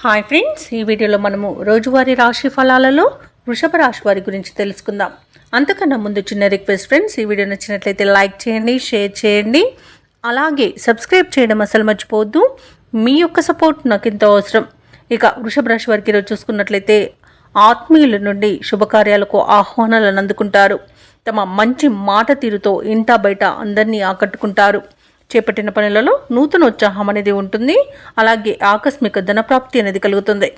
Hi friends, ఈ వీడియోలో మనము రోజువారీ రాశి ఫలాలలో వృషభ రాశి వారి గురించి తెలుసుకుందాం. అంతకన్నా ముందు చిన్న రిక్వెస్ట్ ఫ్రెండ్స్, ఈ వీడియో నచ్చినట్లయితే లైక్ చేయండి, షేర్ చేయండి, అలాగే సబ్స్క్రైబ్ చేయడం అసలు మర్చిపోవద్దు. మీ యొక్క సపోర్ట్ నాకు ఎంతో అవసరం. ఇక వృషభ రాశి వారికి ఈరోజు చూసుకున్నట్లయితే ఆత్మీయుల నుండి శుభకార్యాలకు ఆహ్వానాలను అందుకుంటారు. తమ మంచి మాట తీరుతో ఇంటా బయట అందరినీ ఆకట్టుకుంటారు. చేపట్టిన పనులలో నూతన ఉత్సాహం అనేది ఉంటుంది. అలాగే ఆకస్మిక ధనప్రాప్తి అనేది కలుగుతుంది.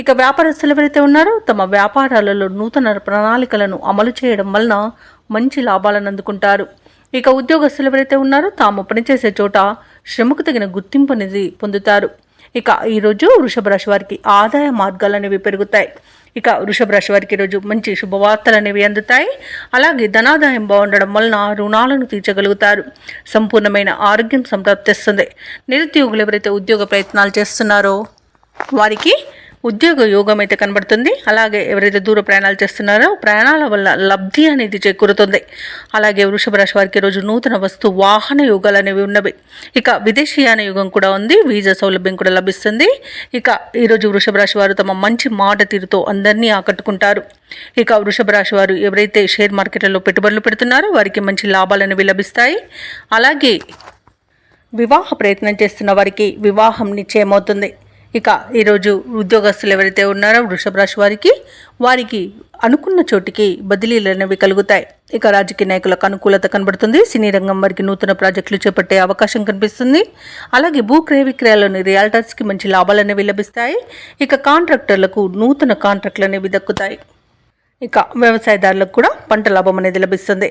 ఇక వ్యాపారస్తులు ఎవరైతే ఉన్నారో తమ వ్యాపారాలలో నూతన ప్రణాళికలను అమలు చేయడం వలన మంచి లాభాలను అందుకుంటారు. ఇక ఉద్యోగస్తులు ఎవరైతే ఉన్నారో తాము పనిచేసే చోట శ్రమకు తగిన గుర్తింపు అనేది పొందుతారు. ఇక ఈరోజు వృషభ రాశి వారికి ఆదాయ మార్గాలు అనేవి పెరుగుతాయి. ఇక వృషభ రాశి వారికి ఈరోజు మంచి శుభవార్తలు అనేవి అందుతాయి. అలాగే ధనాదాయం బాగుండడం వలన రుణాలను తీర్చగలుగుతారు. సంపూర్ణమైన ఆరోగ్యం సంప్రాప్తిస్తుంది. నిరుద్యోగులు ఎవరైతే ఉద్యోగ ప్రయత్నాలు చేస్తున్నారో వారికి ఉద్యోగ యోగం అయితే కనబడుతుంది. అలాగే ఎవరైతే దూర ప్రయాణాలు చేస్తున్నారో ప్రయాణాల వల్ల లబ్ధి అనేది చేకూరుతుంది. అలాగే వృషభ రాశి వారికి రోజు నూతన వస్తు వాహన యోగాలు అనేవి ఉన్నవి. ఇక విదేశీయాన యోగం కూడా ఉంది. వీసా సౌలభ్యం కూడా లభిస్తుంది. ఇక ఈరోజు వృషభ రాశి వారు తమ మంచి మాట తీరుతో అందరినీ ఆకట్టుకుంటారు. ఇక వృషభ రాశి వారు ఎవరైతే షేర్ మార్కెట్లలో పెట్టుబడులు పెడుతున్నారో వారికి మంచి లాభాలు అనేవి లభిస్తాయి. అలాగే వివాహ ప్రయత్నం చేస్తున్న వారికి వివాహం నిశ్చయమవుతుంది. ఇక ఈరోజు ఉద్యోగస్తులు ఎవరైతే ఉన్నారో వృషభ రాశి వారికి అనుకున్న చోటికి బదిలీలు అనేవి కలుగుతాయి. ఇక రాజకీయ నాయకులకు అనుకూలత కనబడుతుంది. సినీ రంగం వారికి నూతన ప్రాజెక్టులు చేపట్టే అవకాశం కనిపిస్తుంది. అలాగే భూ క్రయ విక్రయాల్లోని రియాల్టర్స్కి మంచి లాభాలు అనేవి లభిస్తాయి. ఇక కాంట్రాక్టర్లకు నూతన కాంట్రాక్టులు అనేవి దక్కుతాయి. ఇక వ్యవసాయదారులకు కూడా పంట లాభం అనేది లభిస్తుంది.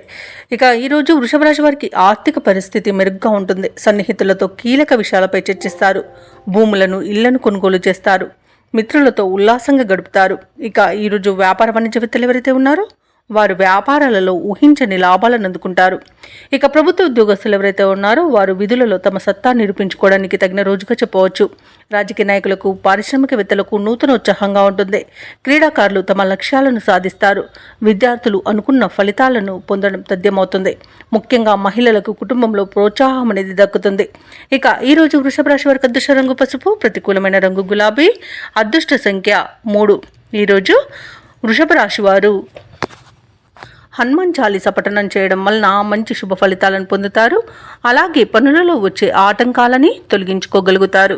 ఇక ఈరోజు వృషభ రాశి వారికి ఆర్థిక పరిస్థితి మెరుగ్గా ఉంటుంది. సన్నిహితులతో కీలక విషయాలపై చర్చిస్తారు. భూములను ఇళ్లను కొనుగోలు చేస్తారు. మిత్రులతో ఉల్లాసంగా గడుపుతారు. ఇక ఈరోజు వ్యాపార వాణిజ్యవేత్తలు ఎవరైతే ఉన్నారో వారు వ్యాపారాలలో ఊహించని లాభాలను అందుకుంటారు. ఇక ప్రభుత్వ ఉద్యోగస్తులు ఎవరైతే ఉన్నారో వారు విధులలో తమ సత్తా నిరూపించుకోవడానికి తగిన రోజుగా చెప్పవచ్చు. రాజకీయ నాయకులకు పారిశ్రామికవేత్తలకు నూతన ఉత్సాహంగా ఉంటుంది. క్రీడాకారులు తమ లక్ష్యాలను సాధిస్తారు. విద్యార్థులు అనుకున్న ఫలితాలను పొందడం తథ్యమవుతుంది. ముఖ్యంగా మహిళలకు కుటుంబంలో ప్రోత్సాహం అనేది దక్కుతుంది. ఇక ఈరోజు వృషభ రాశి వారికి అదృష్ట రంగు పసుపు, ప్రతికూలమైన రంగు గులాబీ, అదృష్ట సంఖ్య 3. ఈరోజు వృషభ రాశి వారు హనుమాన్ చాలీసా పఠనం చేయడం వలన మంచి శుభ ఫలితాలను పొందుతారు. అలాగే పనులలో వచ్చే ఆటంకాలని తొలగించుకోగలుగుతారు.